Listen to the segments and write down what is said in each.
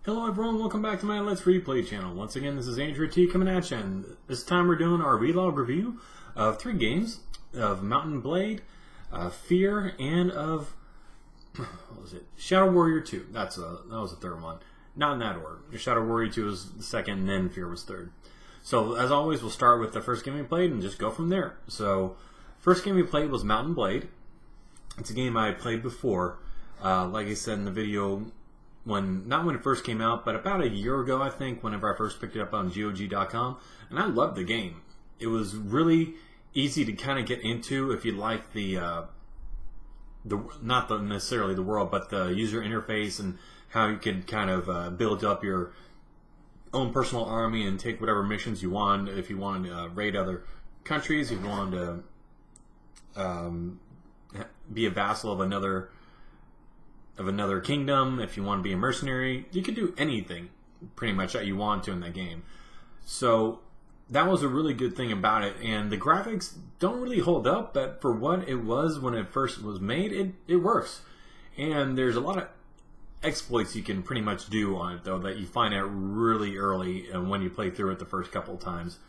Hello everyone, welcome back to my Let's Replay channel. Once again, this is Andrew T coming at you, and this time we're doing our vlog review of 3 games of Mount & Blade, F.E.A.R, and of, what was it? Shadow Warrior 2. That was the third one. Not in that order. Shadow Warrior 2 was the second, and then F.E.A.R was third. So, as always, we'll start with the first game we played and just go from there. So, first game we played was Mount & Blade. It's a game I played before. Like I said in the video, not when it first came out, but about a year ago, I think, whenever I first picked it up on GOG.com, and I loved the game. It was really easy to kind of get into if you like not necessarily the world, but the user interface and how you can kind of build up your own personal army and take whatever missions you want. If you wanted to raid other countries, if you wanted to be a vassal of another kingdom, if you want to be a mercenary, you can do anything pretty much that you want to in that game. So that was a really good thing about it, and the graphics don't really hold up, but for what it was when it first was made, it works. And there's a lot of exploits you can pretty much do on it, though, that you find out really early when you play through it the first couple of times.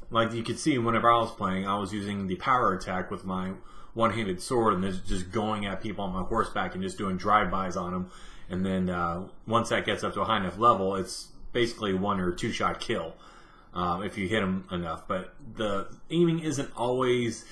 Like you could see whenever I was playing, I was using the power attack with my one-handed sword and just going at people on my horseback and just doing drive-bys on them. And then once that gets up to a high enough level, it's basically 1 or 2 shot kill if you hit them enough. But the aiming isn't always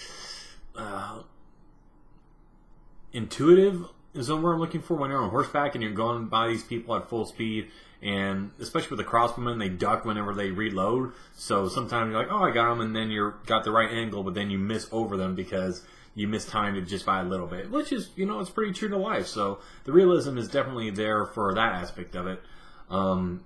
intuitive is what I'm looking for when you're on horseback and you're going by these people at full speed. And especially with the crossbowmen, they duck whenever they reload. So sometimes you're like, oh, I got them, and then you're got the right angle, but then you miss over them because you mistimed it just by a little bit, which is, it's pretty true to life. So the realism is definitely there for that aspect of it. The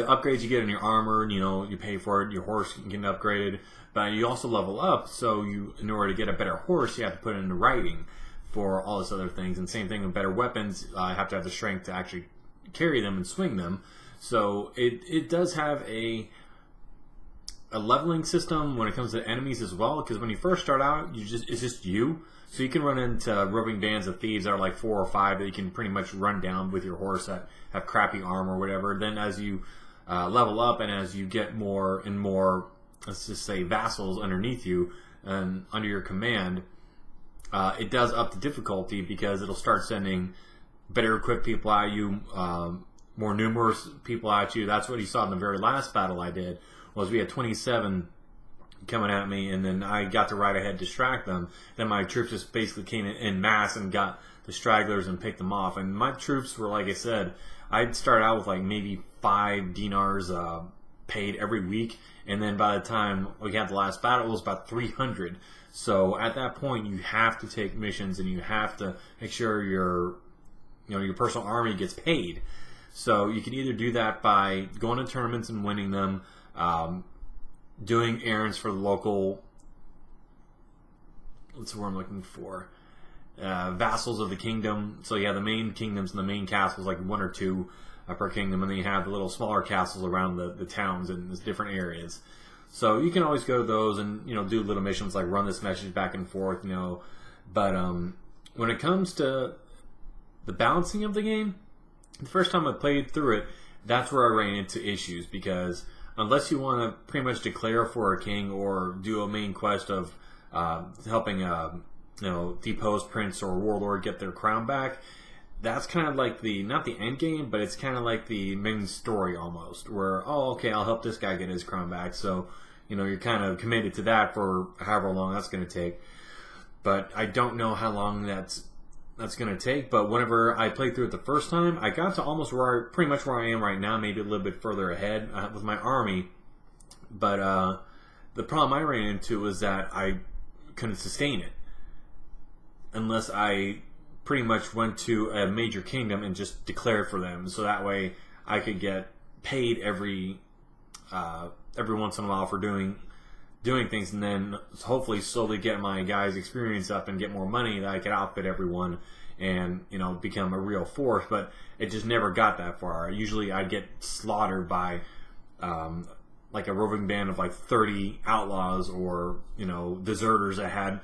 upgrades you get in your armor, you pay for it. Your horse can get upgraded, but you also level up. So in order to get a better horse, you have to put it into riding for all this other things. And same thing with better weapons. Have to have the strength to actually carry them and swing them. So it does have a leveling system when it comes to enemies as well, because when you first start out, it's just you. So you can run into roving bands of thieves that are like 4 or 5 that you can pretty much run down with your horse that have crappy armor or whatever. Then as you level up and as you get more and more, let's just say, vassals underneath you and under your command, it does up the difficulty because it'll start sending better equipped people at you, more numerous people at you. That's what you saw in the very last battle I did. Was we had 27 coming at me, and then I got to ride ahead, distract them. Then my troops just basically came in mass and got the stragglers and picked them off. And my troops were, like I said, I'd start out with like maybe 5 dinars paid every week, and then by the time we had the last battle, it was about 300. So at that point, you have to take missions, and you have to make sure your personal army gets paid. So you can either do that by going to tournaments and winning them, doing errands for the local, what's the word I'm looking for, vassals of the kingdom. So you have the main kingdoms and the main castles, like 1 or 2 per kingdom, and then you have the little smaller castles around the towns and the different areas. So you can always go to those and do little missions like run this message back and forth, But when it comes to the balancing of the game, the first time I played through it, that's where I ran into issues, because unless you want to pretty much declare for a king or do a main quest of helping deposed prince or warlord get their crown back, that's kind of like not the end game, but it's kind of like the main story almost, where, oh, okay, I'll help this guy get his crown back. So, you're kind of committed to that for however long that's going to take. But I don't know how long that's going to take. But whenever I played through it the first time, I got to almost pretty much where I am right now, maybe a little bit further ahead with my army. But the problem I ran into was that I couldn't sustain it unless I pretty much went to a major kingdom and just declared for them. So that way I could get paid every once in a while for doing things, and then hopefully slowly get my guys' experience up and get more money that I could outfit everyone and become a real force. But it just never got that far. Usually I'd get slaughtered by like a roving band of like 30 outlaws or deserters that had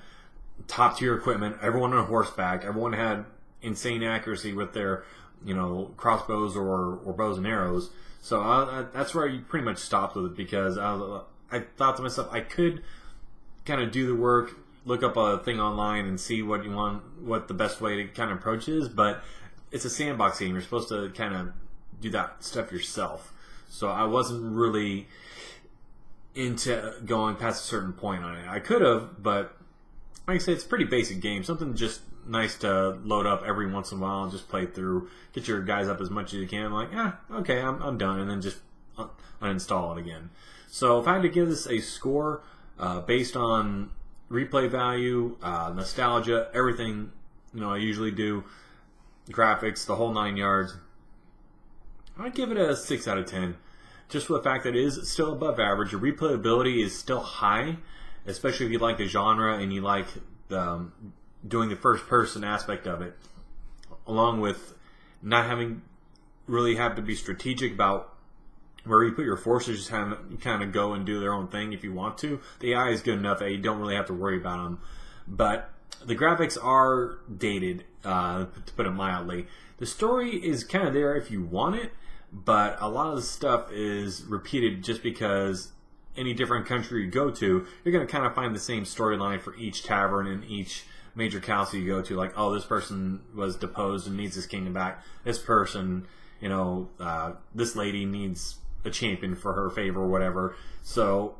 top tier equipment, everyone on horseback, everyone had insane accuracy with their crossbows or bows and arrows. So that's where I pretty much stopped with it, because I thought to myself, I could kind of do the work, look up a thing online and see what the best way to kind of approach is, but it's a sandbox game. You're supposed to kind of do that stuff yourself. So I wasn't really into going past a certain point on it. I could have, but like I said, it's a pretty basic game. Something just nice to load up every once in a while and just play through. Get your guys up as much as you can. I'm like, okay, I'm done, and then just uninstall it again. So if I had to give this a score based on replay value, nostalgia, everything I usually do, graphics, the whole 9 yards, I'd give it a 6 out of 10. Just for the fact that it is still above average. Your replayability is still high, especially if you like the genre and you like doing the first-person aspect of it, along with not really have to be strategic about where you put your forces. Just kind of go and do their own thing if you want to. The AI is good enough that you don't really have to worry about them. But the graphics are dated, to put it mildly. The story is kind of there if you want it, but a lot of the stuff is repeated just because any different country you go to, you're going to kind of find the same storyline for each tavern and each major castle you go to. Like, oh, this person was deposed and needs his kingdom back. This person, this lady needs a champion for her favor or whatever. So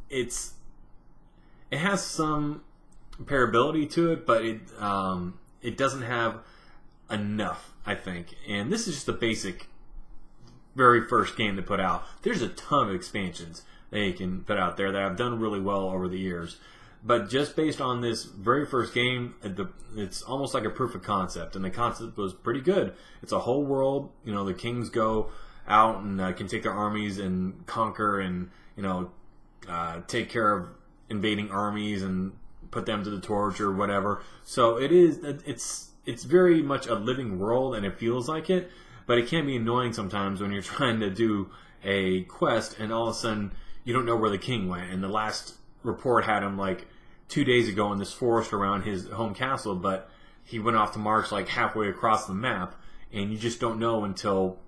it has some comparability to it, but it doesn't have enough, I think. And this is just the basic very first game to put out. There's a ton of expansions they can put out there that have done really well over the years. But just based on this very first game, it's almost like a proof of concept. And the concept was pretty good. It's a whole world. The kings go out and can take their armies and conquer and, take care of invading armies and put them to the torch or whatever. So it's very much a living world, and it feels like it. But it can be annoying sometimes when you're trying to do a quest and all of a sudden you don't know where the king went. And the last report had him like 2 days ago in this forest around his home castle, but he went off to march like halfway across the map, and you just don't know until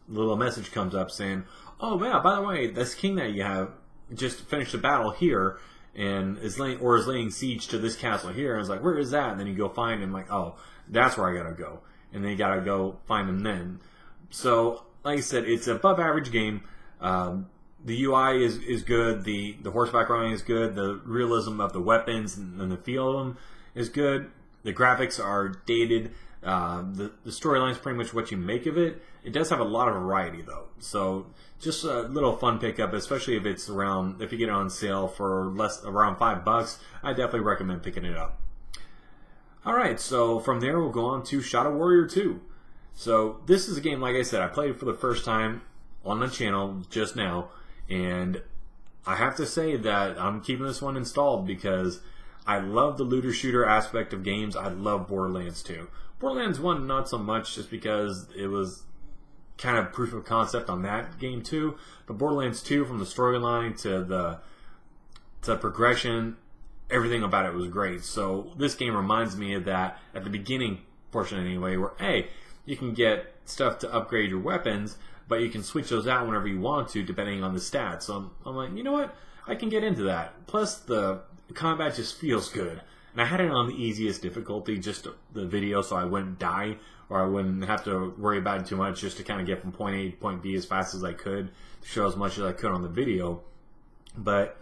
a little message comes up saying, oh yeah, by the way, this king that you have just finished a battle here and is laying siege to this castle here. And it's like, where is that? And then you go find him, like, oh, that's where I gotta go. And then you gotta go find him then. So, like I said, it's an above average game. The UI is good. The horseback riding is good. The realism of the weapons and the feel of them is good. The graphics are dated. The storyline is pretty much what you make of it. It does have a lot of variety, though. So just a little fun pickup, especially if if you get it on sale for around $5. I definitely recommend picking it up. Alright, so from there we'll go on to Shadow Warrior 2. So this is a game, like I said, I played it for the first time on the channel just now, and I have to say that I'm keeping this one installed because I love the looter shooter aspect of games. I love Borderlands 2. Borderlands 1 not so much, just because it was kind of proof of concept on that game too. But Borderlands 2, from the storyline to the progression, everything about it was great. So this game reminds me of that at the beginning portion anyway, where hey, you can get stuff to upgrade your weapons, but you can switch those out whenever you want to depending on the stats. So I'm like, you know what? I can get into that. Plus the combat just feels good. And I had it on the easiest difficulty, just the video, so I wouldn't die, or I wouldn't have to worry about it too much, just to kind of get from point A to point B as fast as I could, to show as much as I could on the video. But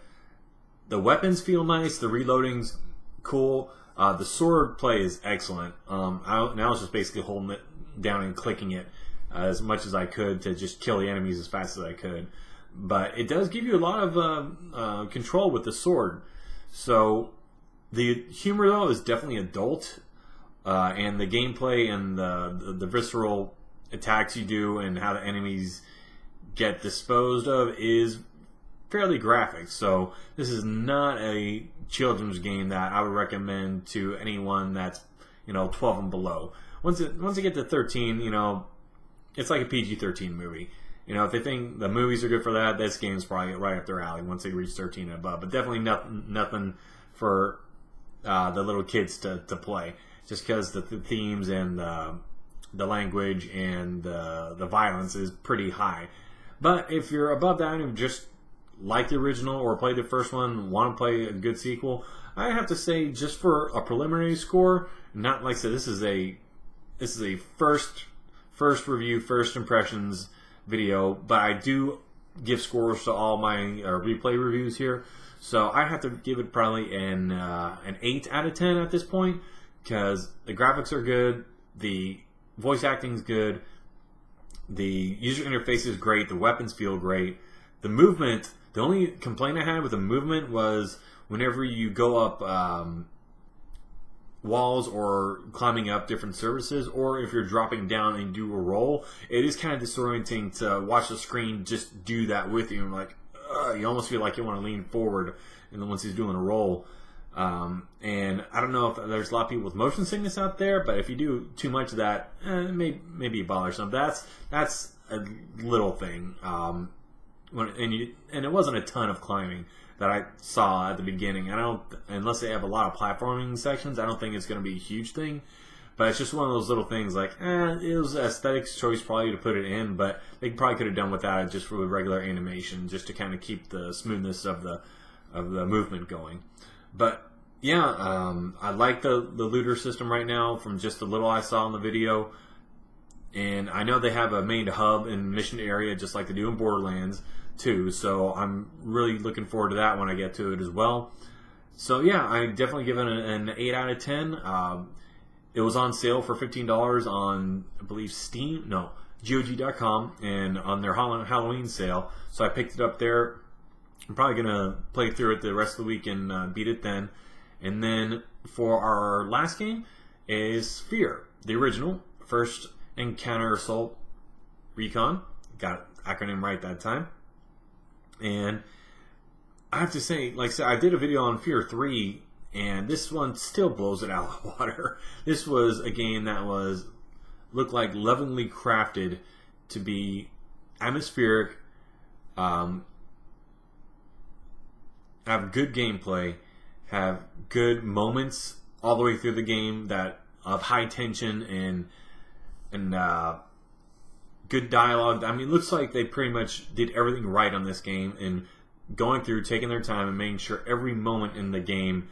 the weapons feel nice, the reloading's cool, the sword play is excellent. I was just basically holding it down and clicking it as much as I could to just kill the enemies as fast as I could. But it does give you a lot of control with the sword. So the humor, though, is definitely adult, and the gameplay and the visceral attacks you do and how the enemies get disposed of is fairly graphic. So this is not a children's game that I would recommend to anyone that's 12 and below. Once you get to 13, it's like a PG-13 movie. If they think the movies are good for that, this game's probably right up their alley once they reach 13 and above. But definitely nothing for the little kids to play, just because the themes and the language and the violence is pretty high. But if you're above that and just like the original or play the first one, want to play a good sequel, I have to say, just for a preliminary score, not like I said, this is a first review, first impressions video, but I do give scores to all my replay reviews here. So I have to give it probably an 8 out of 10 at this point, because the graphics are good, the voice acting is good, the user interface is great, the weapons feel great, the movement. The only complaint I had with the movement was whenever you go up walls or climbing up different surfaces, or if you're dropping down and do a roll, it is kind of disorienting to watch the screen just do that with you. And like, you almost feel like you want to lean forward, and then once he's doing a roll. And I don't know if there's a lot of people with motion sickness out there, but if you do too much of that, maybe it bothers some. That's a little thing. And it wasn't a ton of climbing that I saw at the beginning. Unless they have a lot of platforming sections, I don't think it's going to be a huge thing. But it's just one of those little things like, it was an aesthetics choice probably to put it in, but they probably could have done without it just for regular animation, just to kind of keep the smoothness of the movement going. But yeah, I like the looter system right now from just the little I saw in the video. And I know they have a main hub and mission area just like they do in Borderlands too, so I'm really looking forward to that when I get to it as well. So yeah, I definitely give it an 8 out of 10. It was on sale for $15 on, I believe, Steam, no, GOG.com, and on their Halloween sale, so I picked it up there. I'm probably going to play through it the rest of the week and beat it then. And then for our last game is F.E.A.R, the original, First Encounter Assault Recon. Got the acronym right that time. And I have to say, like I said, I did a video on F.E.A.R 3, and this one still blows it out of the water. This was a game that looked like lovingly crafted to be atmospheric, have good gameplay, have good moments all the way through the game that of high tension and good dialogue. I mean, it looks like they pretty much did everything right on this game, and going through, taking their time, and making sure every moment in the game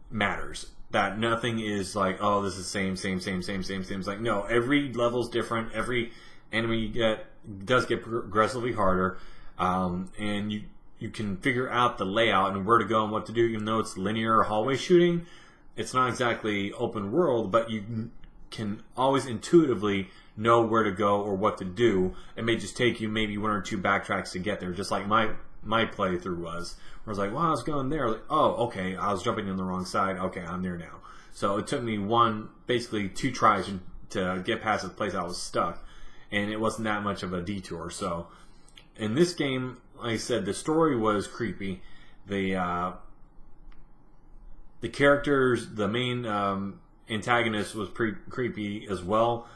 matters. That nothing is like, oh, this is same. It's like, no, every level's different. Every enemy you get does get progressively harder, and you can figure out the layout and where to go and what to do. Even though it's linear hallway shooting, it's not exactly open world, but you can always intuitively know where to go or what to do. It may just take you maybe 1 or 2 backtracks to get there, just like my playthrough was. Where I was like, well, I was going there. Like, oh, okay, I was jumping on the wrong side. Okay, I'm there now. So it took me basically 2 tries to get past the place I was stuck, and it wasn't that much of a detour. So in this game, like I said, the story was creepy. The characters, the main antagonist was pretty creepy as well.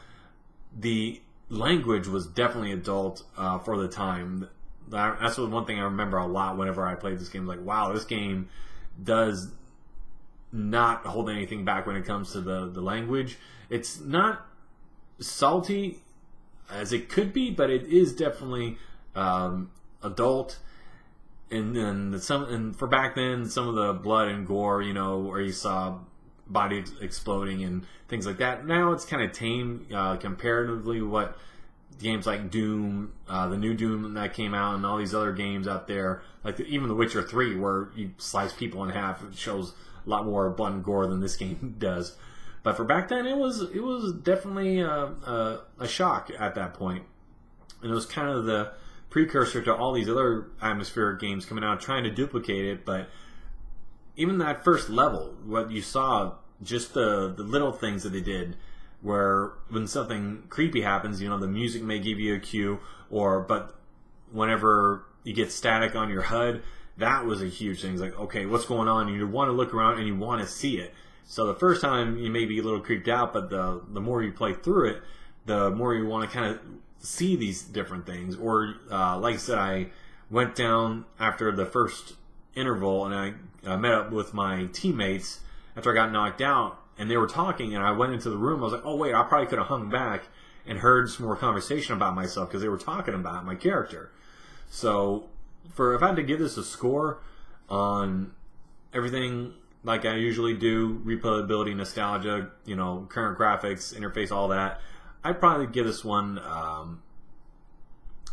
The language was definitely adult for the time. That's one thing I remember a lot whenever I played this game. Like, wow, this game does not hold anything back when it comes to the language. It's not salty as it could be, but it is definitely adult. And then for back then, some of the blood and gore, where you saw bodies exploding and things like that. Now it's kind of tame comparatively what games like Doom, the new Doom that came out, and all these other games out there, like even The Witcher 3, where you slice people in half. It shows a lot more blood and gore than this game does. But for back then, it was definitely a shock at that point. And it was kind of the precursor to all these other atmospheric games coming out trying to duplicate it. But even that first level, what you saw, just the little things that they did, where when something creepy happens, the music may give you a cue, but whenever you get static on your HUD, that was a huge thing. It's like, okay, what's going on? You want to look around and you want to see it. So the first time you may be a little creeped out, but the more you play through it, the more you want to kind of see these different things. Or like I said, I went down after the first interval and I met up with my teammates after I got knocked out, and they were talking, and I went into the room. I was like, oh wait, I probably could have hung back and heard some more conversation about myself because they were talking about my character. So if I had to give this a score on everything like I usually do, replayability, nostalgia, current graphics, interface, all that, I'd probably give this one a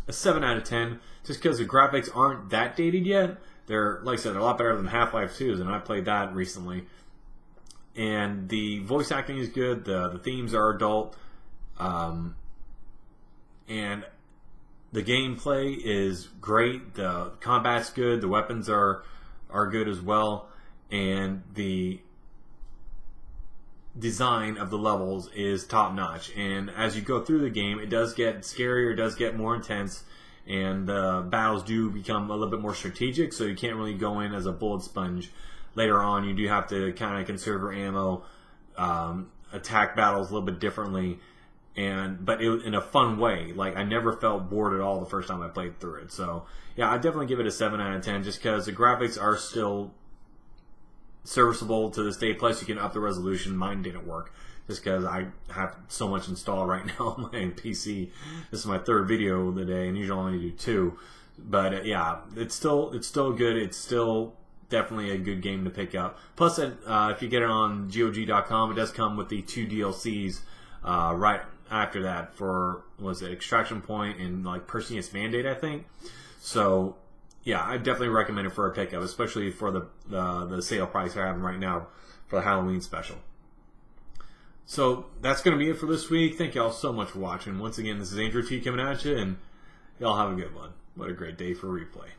7 out of 10, just because the graphics aren't that dated yet. They're, like I said, they're a lot better than Half-Life 2's, and I played that recently. And the voice acting is good, the themes are adult, and the gameplay is great, the combat's good, the weapons are good as well, and the design of the levels is top notch. And as you go through the game, it does get scarier, it does get more intense, and the battles do become a little bit more strategic, so you can't really go in as a bullet sponge. Later on, you do have to kind of conserve your ammo, attack battles a little bit differently, but in a fun way. Like, I never felt bored at all the first time I played through it. So yeah, I definitely give it a 7 out of 10, just because the graphics are still serviceable to this day. Plus, you can up the resolution. Mine didn't work just because I have so much installed right now on my PC. This is my third video of the day, and usually I only do 2. But yeah, it's still good. It's still definitely a good game to pick up. Plus, if you get it on GOG.com, it does come with the 2 DLCs right after that for, was it Extraction Point and like Perseus Mandate, I think. So yeah, I definitely recommend it for a pickup, especially for the sale price they're having right now for the Halloween special. So that's going to be it for this week. Thank y'all so much for watching. Once again, this is Andrew T coming at you, and y'all have a good one. What a great day for replay.